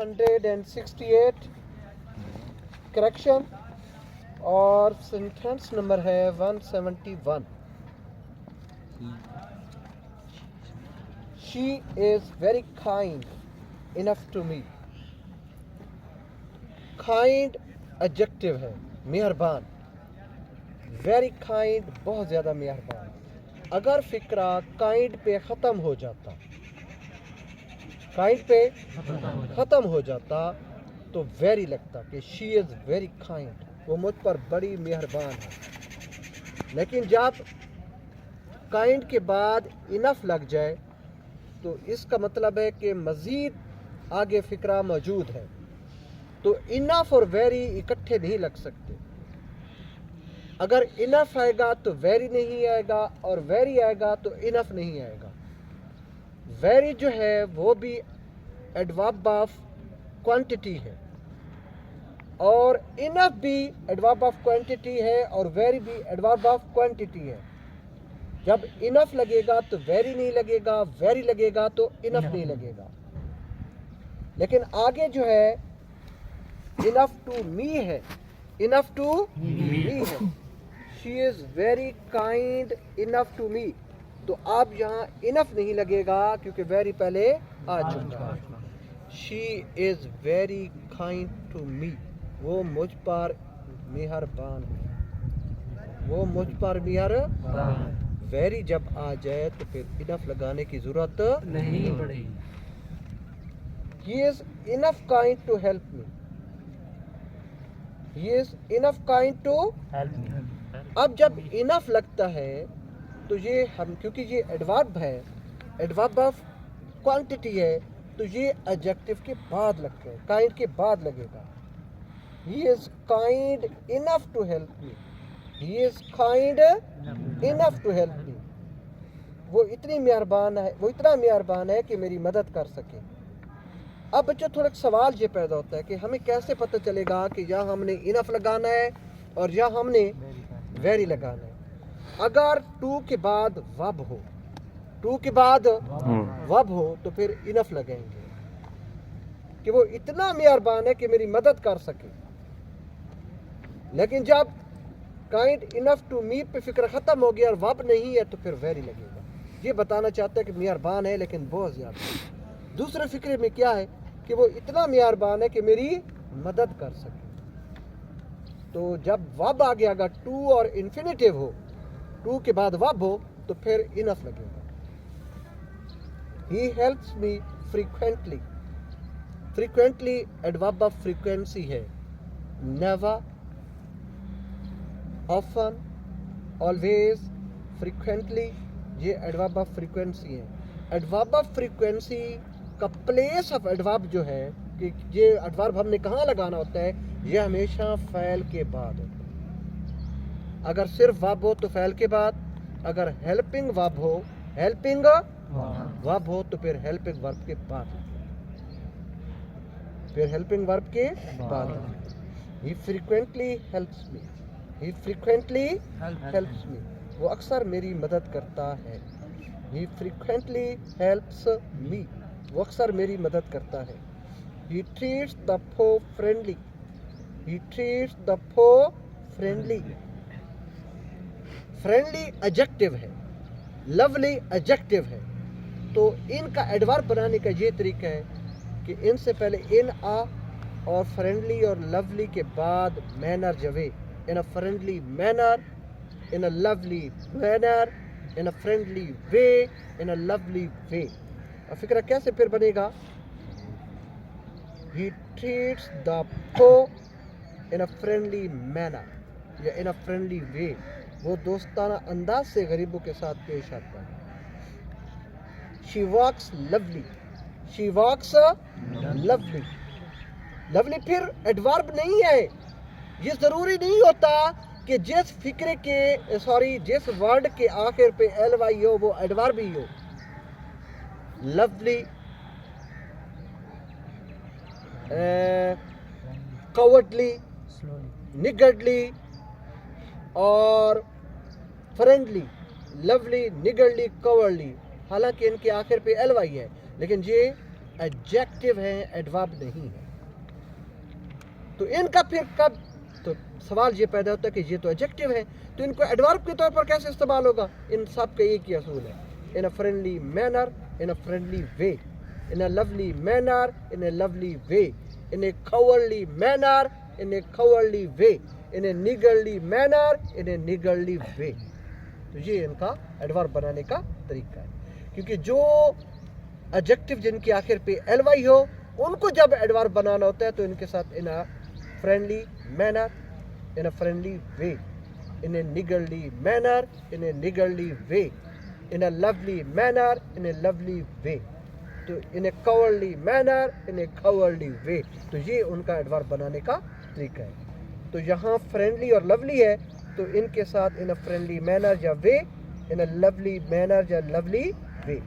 168 correction और sentence number है 171। She is very kind enough to me. Kind adjective है, मेहरबान। वेरी काइंड बहुत ज़्यादा मेहरबान। अगर फिक्रा काइंड पे ख़त्म हो जाता, काइंड पे ख़त्म हो जाता तो वेरी लगता कि शी इज़ वेरी काइंड, वो मुझ पर बड़ी मेहरबान है। लेकिन जब काइंड के बाद इनफ लग जाए तो इसका मतलब है कि मज़ीद आगे फिक्रा मौजूद है। तो इनफ और वेरी इकट्ठे नहीं लग सकते। अगर इनफ आएगा तो वेरी नहीं आएगा, और वेरी आएगा तो इनफ नहीं आएगा। वेरी जो है वो भी एडवर्ब ऑफ क्वांटिटी है, और इनफ भी एडवर्ब ऑफ क्वांटिटी है, और वेरी भी एडवर्ब ऑफ क्वांटिटी है। जब इनफ लगेगा तो वेरी नहीं लगेगा, वेरी लगेगा तो इनफ नहीं लगेगा। लेकिन आगे जो है इनफ टू मी है, इनफ टू मी है। She is very kind enough to me, तो अब यहाँ इनफ नहीं लगेगा क्योंकि वेरी पहले आ चुका है। She is very kind to me, वो मुझ पर मेहरबान है, वो मुझ पर मेहरबान। वेरी जब आ जाए तो फिर इनफ लगाने की जरूरत नहीं पड़ेगी। He is enough kind to help me. He is enough kind to help me. अब जब इनफ लगता है तो ये हम, क्योंकि ये एडवर्ब है, एडवर्ब ऑफ क्वांटिटी है, तो ये एडजेक्टिव के बाद लगता है, काइंड के बाद लगेगा। He is kind enough to help me. He is kind enough to help me. वो इतनी मेहरबान है, वो इतना मेहरबान है कि मेरी मदद कर सके। अब बच्चों थोड़ा सवाल ये पैदा होता है कि हमें कैसे पता चलेगा कि यहाँ हमने इनफ लगाना है और यहाँ हमने वेरी लगाना है। अगर टू के बाद वब हो, टू के बाद वब हो तो फिर इनफ लगेंगे कि वो इतना मेहरबान है कि मेरी मदद कर सके। लेकिन जब काइंड इनफ टू मी पे फिक्र ख़त्म हो गया और वब नहीं है तो फिर वेरी लगेगा। ये बताना चाहता है कि मेहरबान है लेकिन बहुत ज़्यादा। दूसरे फिक्रे में क्या है कि वो इतना मेहरबान है कि मेरी मदद कर सके। तो जब वब आ गया, अगर टू और इन्फिनिटिव हो, टू के बाद वब हो तो फिर इनफ लगेगा। He helps me frequently, frequently adverb of frequency है। नेवर, ऑफन, ऑलवेज, फ्रीक्वेंटली, ये एडवर्ब ऑफ फ्रीक्वेंसी है। एडवर्ब ऑफ फ्रीक्वेंसी का प्लेस ऑफ एडवर्ब जो है कि ये एडवर्ब हमने कहाँ लगाना होता है, ये हमेशा फ़ैल के बाद होता है। अगर सिर्फ वर्ब हो तो फ़ैल के बाद, अगर हेल्पिंग वर्ब हो, हेल्पिंग वर्ब हो तो फिर हेल्पिंग वर्ब के बाद, फिर हेल्पिंग वर्ब के बाद। ही फ्रीक्वेंटली हेल्प्स मी, ही फ्रीक्वेंटली हेल्प्स मी, वो अक्सर मेरी मदद करता है। ही फ्रीक्वेंटली हेल्प्स मी, वो अक्सर मेरी मदद करता है। He treats the poor friendly, he treats the poor friendly. Friendly adjective है, लवली एडजेक्टिव है, तो इनका एडवर्ब बनाने का ये तरीका है कि इनसे पहले इन आ और फ्रेंडली और लवली के बाद मैनर जवे। In a friendly manner, in a lovely manner, in a friendly way, in a lovely way. और फिक्र कैसे फिर बनेगा? He treats the poor in a friendly manner या इन अ फ्रेंडली वे, वो दोस्ताना अंदाज से गरीबों के साथ पेश आता है। She walks lovely, she walks lovely. Lovely फिर एडवर्ब नहीं है। ये ज़रूरी नहीं होता कि जिस फिक्रे के जिस वर्ड के आखिर पे एल वाई हो वो एडवर्ब ही हो। लवली, कवर्डली, निगर्डली और फ्रेंडली, लवली, निगर्डली, कवर्डली, हालांकि इनके आखिर पे एल वाई है, लेकिन ये एडजेक्टिव हैं, एडवर्ब नहीं है। तो इनका फिर कब, तो सवाल ये पैदा होता है कि ये तो एडजेक्टिव है, तो इनको एडवर्ब के तौर पर कैसे इस्तेमाल होगा? इन सब का एक ही असूल है, in a friendly manner, in a friendly way, in a lovely manner, in a lovely way, in a cowardly manner, in a cowardly way, in a niggardly manner, in a niggardly way. तो ये इनका adverb बनाने का तरीका है, क्योंकि जो adjective जिनके आखिर पे एलवाई हो उनको जब एडवर्ब बनाना होता है तो इनके साथ in a friendly manner, in a friendly way, in a niggardly manner, in a niggardly way, in a lovely manner, in a lovely way, तो in a cowardly manner, in a cowardly way. तो ये उनका adverb बनाने का तरीका है। तो यहाँ फ्रेंडली और लवली है तो इनके साथ इन अ फ्रेंडली मैनर या वे, इन अ लवली मैनर या lovely way.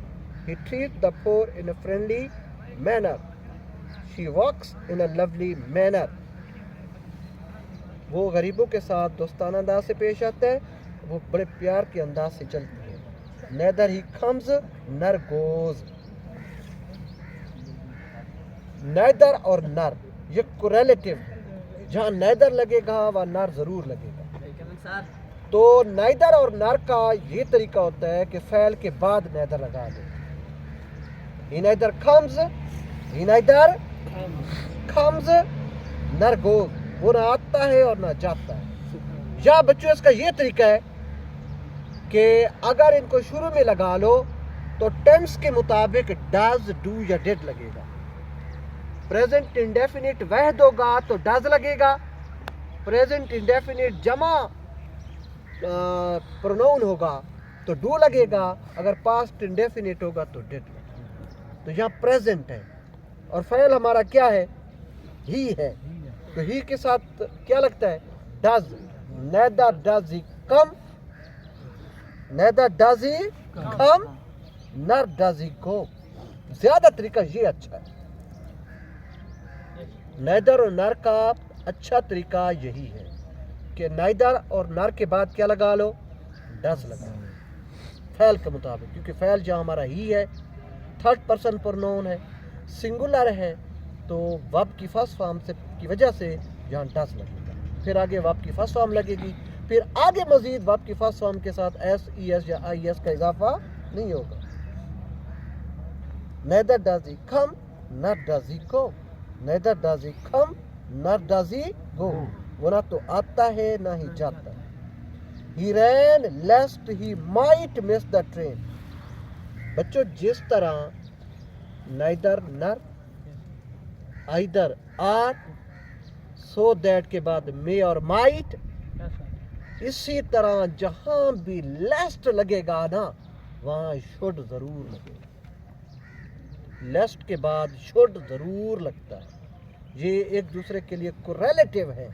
He treats the poor in a friendly manner. She walks in a lovely manner. वो गरीबों के साथ दोस्ताना अंदाज से पेश आता है, वो बड़े प्यार के अंदाज से चलती है। Neither he comes nor goes. Neither और nor ये correlative, जहाँ neither लगेगा वहाँ nor जरूर लगेगा। तो neither और nor का ये तरीका होता है कि फ़ैल के बाद neither लगा दे। He neither comes, he neither comes nor goes. वो ना आता है और ना जाता है। या बच्चों इसका ये तरीका है कि अगर इनको शुरू में लगा लो तो टेंस के मुताबिक डज, डू या डिड लगेगा। प्रेजेंट इंडेफिनिट वहद होगा तो डज लगेगा। प्रेजेंट इंडेफिनिट जमा प्रोनाउन होगा तो डू लगेगा। अगर पास्ट इंडेफिनिट होगा तो डिड लगेगा। तो यहाँ प्रेजेंट है और फ़ेल हमारा क्या है? ही है। तो ही के साथ क्या लगता है? Does. Neither does he come, neither does he come, nor does he गो। ज्यादा तरीका ये अच्छा है। नेदर और नर का अच्छा तरीका यही है कि नेदर और नर के बाद क्या लगा लो? डज लगा लो फ़ेल के मुताबिक, क्योंकि फ़ेल जहाँ हमारा ही है, थर्ड पर्सन प्रोनाउन है, सिंगुलर है, तो वर्ब की फर्स्ट फॉर्म से की वजह से यहाँ डज लगेगा। फिर आगे वर्ब की फर्स्ट फॉर्म लगेगी, फिर आगे मजीद वर्ब की फर्स्ट फॉर्म के साथ एस, ई एस या आई एस का इजाफा नहीं होगा। Nether does he come, nor does he go, neither does he come, nor does he गो। वो ना तो आता है ना ही जाता है। He ran lest he might miss the train. बच्चों जिस तरह नाइदर नर, आइदर आर, सो दैट के बाद मे और माइट, इसी तरह जहां भी लेस्ट लगेगा ना वहां शुड जरूर लगेगा। लेस्ट के बाद शुड जरूर लगता है। ये एक दूसरे के लिए कोरिलेटिव है।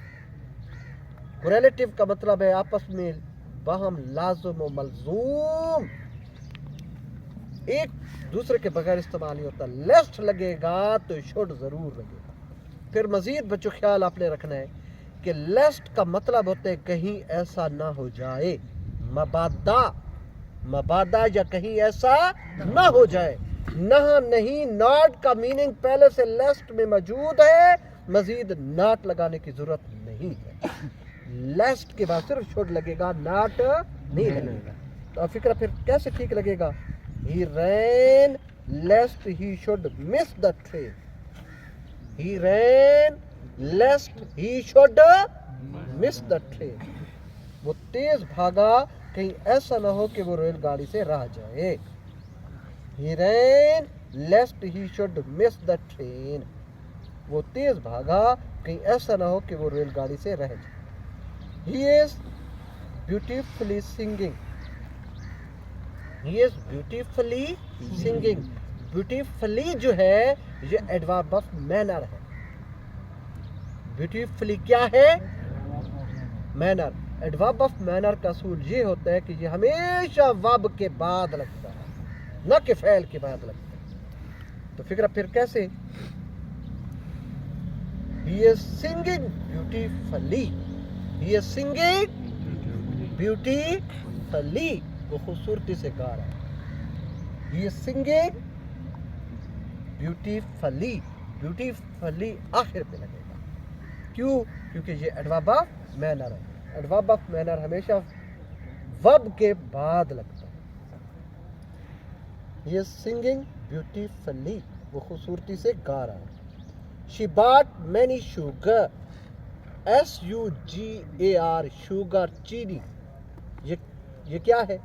कोरिलेटिव का मतलब है आपस में बाहम लाजुम व मलजूम, एक दूसरे के बगैर इस्तेमाल नहीं होता। लेस्ट लगेगा तो शुड जरूर लगेगा। फिर मजीद बच्चों ख्याल आपने रखना है कि लेस्ट का मतलब होता है कहीं ऐसा ना हो जाए, मबादा, मबादा या कहीं ऐसा ना हो जाए। ना नहीं, नॉट का मीनिंग पहले से लेस्ट में मौजूद है, मजीद नॉट लगाने की जरूरत नहीं है। लेस्ट के बाद सिर्फ शुड लगेगा, नॉट नहीं लगेगा। तो अब फिक्र फिर कैसे ठीक लगेगा? He ran lest he should miss the train. He ran lest he should miss the train. वो तेज भागा कहीं ऐसा ना हो कि वो रेलगाड़ी से रह जाए। He ran lest he should miss the train. वो तेज भागा कहीं ऐसा ना हो कि वो रेलगाड़ी से रह जाए। He is beautifully singing. He is beautifully singing. Beautifully जो है ये एडवर्ब ऑफ मैनर है। ब्यूटीफुली क्या है? मैनर। एडवर्ब ऑफ मैनर का असूल ये होता है कि ये हमेशा वर्ब के बाद लगता है, न कि फ़ेल के बाद लगता है। तो फिक्र फिर कैसे? He is singing beautifully. He is singing beautifully. वो खूबसूरती से गा रहा है। He is singing beautifully, beautifully आखिर पे लगेगा। क्यों? क्योंकि ये एडवर्ब ऑफ मैनर है। एडवर्ब ऑफ मैनर हमेशा वर्ब के बाद लगता है। ये सिंगिंग ब्यूटीफुली, वो खूबसूरती से गा रहा है। She bought many sugar, SUGAR, sugar, चीनी। ये क्या है?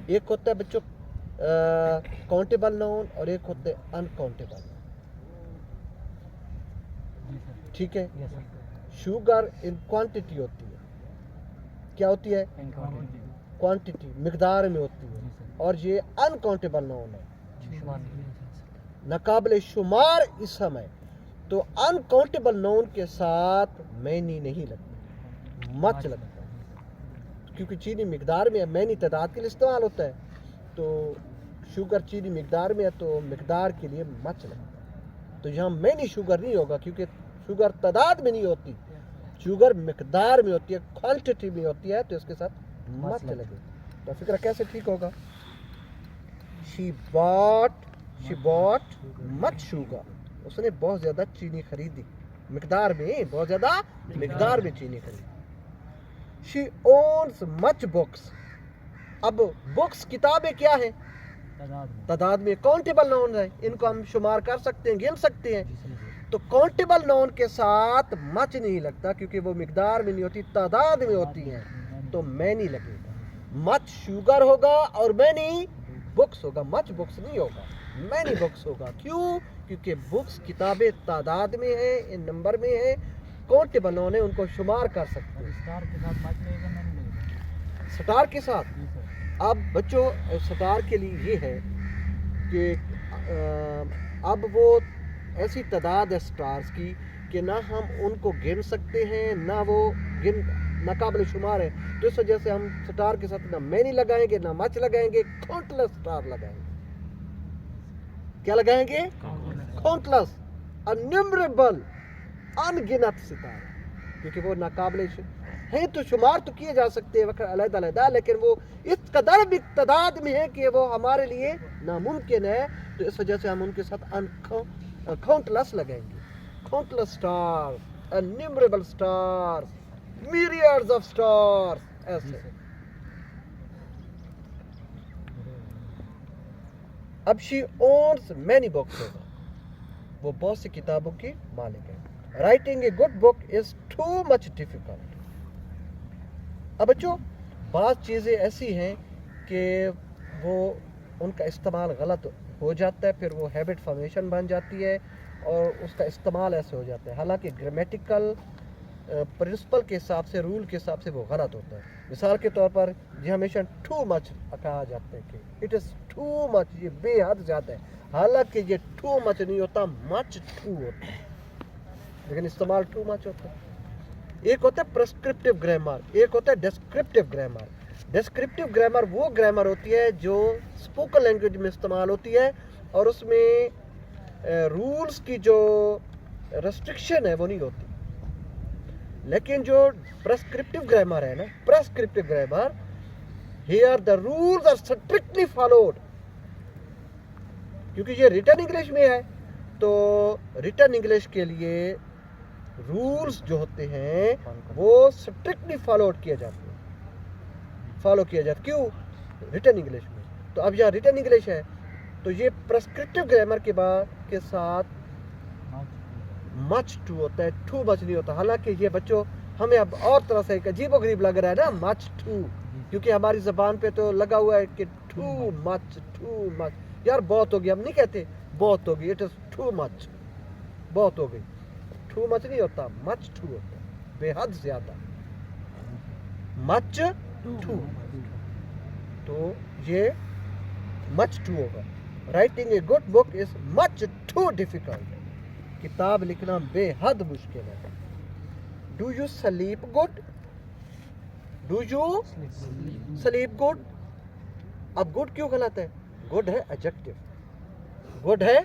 एक होता है बच्चों काउंटेबल नाउन और एक होता है अनकाउंटेबल। ठीक है। शुगर इन क्वांटिटी होती है। क्या होती है? क्वांटिटी, मिकदार में होती है। और ये अनकाउंटेबल नाउन है, नाकाबिले शुमार इस समय। तो अनकाउंटेबल नाउन के साथ मैनी नहीं लगता, मच लगता है, क्योंकि चीनी मिकदार में है, मैनी तादाद के लिए इस्तेमाल होता है। तो शुगर चीनी मिकदार में है तो मिकदार के लिए मच लगता है। तो यहाँ मैनी शुगर नहीं होगा, क्योंकि शुगर तादाद में नहीं होती, शुगर मिकदार में होती है, क्वांटिटी में होती है, तो इसके साथ मच लगे। तो फिक्र कैसे ठीक होगा? शी बॉट मच शुगर, उसने बहुत ज्यादा चीनी खरीदी, मिकदार में, बहुत ज्यादा मिकदार में चीनी खरीदी। She owns much books. अब बुक्स किताबें क्या है? तादाद में, काउंटेबल नाउन है, इनको हम शुमार कर सकते हैं, गिन सकते हैं। तो काउंटेबल नाउन के साथ मच नहीं लगता, क्योंकि वो मिकदार में नहीं होती, तादाद में होती है, तो मैनी लगेगा। मच शुगर होगा और मैनी बुक्स होगा। मच बुक्स नहीं होगा, मैनी बुक्स होगा। क्यों? क्योंकि बुक्स किताबें तादाद में है, इन नंबर में है, काउंटेबल नाउन है, उनको शुमार कर सकते हैं। स्टार के साथ अब बच्चों स्टार के लिए ये है कि अब वो ऐसी तादाद है स्टार्स की कि ना हम उनको गिन सकते हैं, ना वो नाकाबिल शुमार है। तो इस वजह से हम स्टार के साथ ना मैनी लगाएंगे, ना मच लगाएंगे, काउंटलेस स्टार लगाएंगे। क्या लगाएंगे? काउंटलेस, अनन्यूमरेबल, अनगिनत सितारे, क्योंकि वो नाकाबिल है, तो शुमार तो किए जा सकते हैं अलग-अलग, लेकिन वो इस कदर भी तादाद में है कि वो हमारे लिए नामुमकिन है। तो इस वजह से हम उनके साथ काउंटलेस लगाएंगे। Countless star, innumerable star, millions of stars, ऐसे। अब शी ओन्स मैनी बुक्स होगा, वो बहुत सी किताबों की मालिक है। Writing a good book is too much difficult. अब बच्चों बात चीज़ें ऐसी हैं कि वो उनका इस्तेमाल गलत हो जाता है, फिर वो हैबिट फॉर्मेशन बन जाती है और उसका इस्तेमाल ऐसे हो जाता है। हालांकि ग्रामेटिकल प्रिंसिपल के हिसाब से, रूल के हिसाब से वो गलत होता है। मिसाल के तौर पर ये हमेशा टू मच कहा जाता है कि इट इज़ टू मच, ये बेहद ज़्यादा है। हालांकि ये टू मच नहीं होता, मच टू होता है, लेकिन इस्तेमाल टू मच होता है। एक होता है प्रेस्क्रिप्टिव ग्रामर, एक होता है डिस्क्रिप्टिव ग्रामर। डिस्क्रिप्टिव ग्रामर वो ग्रामर होती है जो स्पोकन लैंग्वेज में इस्तेमाल होती है और उसमें रूल्स की जो रेस्ट्रिक्शन है वो नहीं होती। लेकिन जो प्रेस्क्रिप्टिव ग्रामर है ना, prescriptive grammar, here the rules are strictly followed. क्योंकि ये रिटन इंग्लिश में है, तो रिटन इंग्लिश के लिए रूल्स जो होते हैं वो स्ट्रिक्टली फॉलो किए जाते हैं, क्यों? रिटन इंग्लिश में। तो अब यहाँ रिटन इंग्लिश है, तो ये प्रेस्क्रिप्टिव ग्रामर के बाद के साथ मच टू होता है, टू मच नहीं होता। हालांकि ये बच्चों हमें अब और तरह से अजीबोगरीब लग रहा है ना, मच टू, क्योंकि हमारी जबान पे तो लगा हुआ है कि टू मच यार बहुत हो गई, हम नहीं कहते बहुत हो गई, इट इज टू मच, बहुत हो गई। टू मच नहीं होता, मच टू होता है, बेहद ज्यादा, मच टू। तो ये मच टू होगा। Writing a good book is much too difficult. किताब लिखना बेहद मुश्किल है। Do you sleep good? Do you sleep good? अब गुड क्यों गलत है? गुड है एडजेक्टिव, गुड है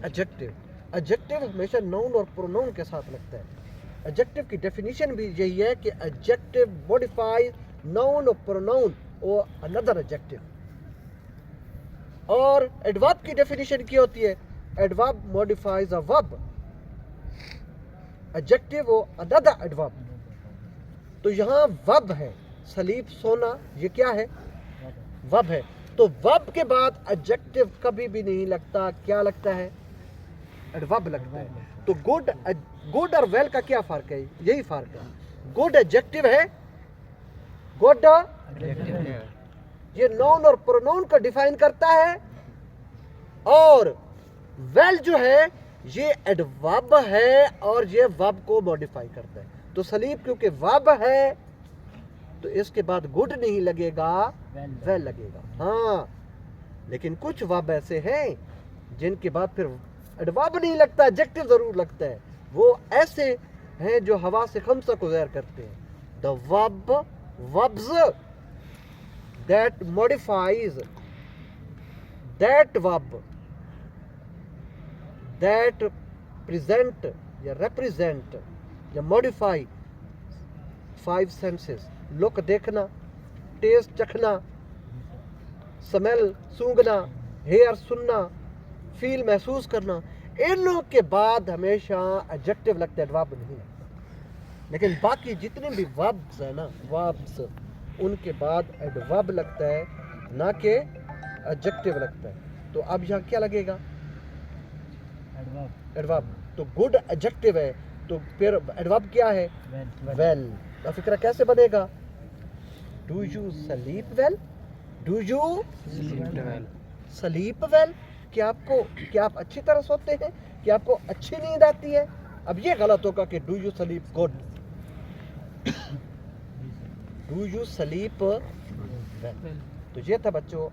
एडजेक्टिव। एडजेक्टिव हमेशा नाउन और प्रोनाउन के साथ लगता है। एडजेक्टिव की डेफिनेशन भी यही है कि एडजेक्टिव मॉडिफाइज नाउन और प्रोनाउन और अनदर एडजेक्टिव। और एडवर्ब की डेफिनेशन क्या होती है? Adverb modifies a verb, adjective वो अनदर एडवर्ब। तो यहाँ वर्ब है, स्लीप सोना, ये क्या है? वर्ब है। तो वर्ब के बाद एडजेक्टिव कभी भी नहीं लगता, क्या लगता है? एडवर्ब लगता है। तो गुड और वेल का क्या फर्क है? यही फर्क है। गुड एडजेक्टिव है, गुड ये नाउन और प्रोनाउन को डिफाइन करता है, और वेल जो है ये एडवर्ब है और ये वर्ब को मॉडिफाई करता है। तो स्लीप क्योंकि वर्ब है तो इसके बाद गुड नहीं लगेगा, वेल लगेगा। हाँ, लेकिन कुछ वर्ब ऐसे हैं जिनके बाद फिर एडवर्ब नहीं लगता, एडजेक्टिव जरूर लगता है। वो ऐसे हैं जो हवा से खमसा को ज़ाहिर करते हैं। The verbs that modifies that verb that present या represent या modify 5 senses, लुक देखना, टेस्ट चखना, स्मेल सूंघना, हेयर सुनना, फील महसूस करना, इन लोगों के बाद हमेशा एडजेक्टिव लगता है, एडवर्ब नहीं लगता। लेकिन बाकी जितने भी वर्ब्स है ना, वर्ब्स, उनके बाद एडवर्ब लगता है, ना कि एडजेक्टिव लगता है। तो अब यहाँ क्या लगेगा? एडवर्ब। तो गुड एडजेक्टिव है, तो फिर एडवर्ब क्या है? वेल। तो फिक्र कैसे बनेगा? Do you sleep well? Do you sleep well? क्या आप अच्छी तरह सोते हैं? क्या आपको अच्छी नींद आती है? अब ये गलत होगा कि do you sleep good, do you sleep well. तो ये था बच्चों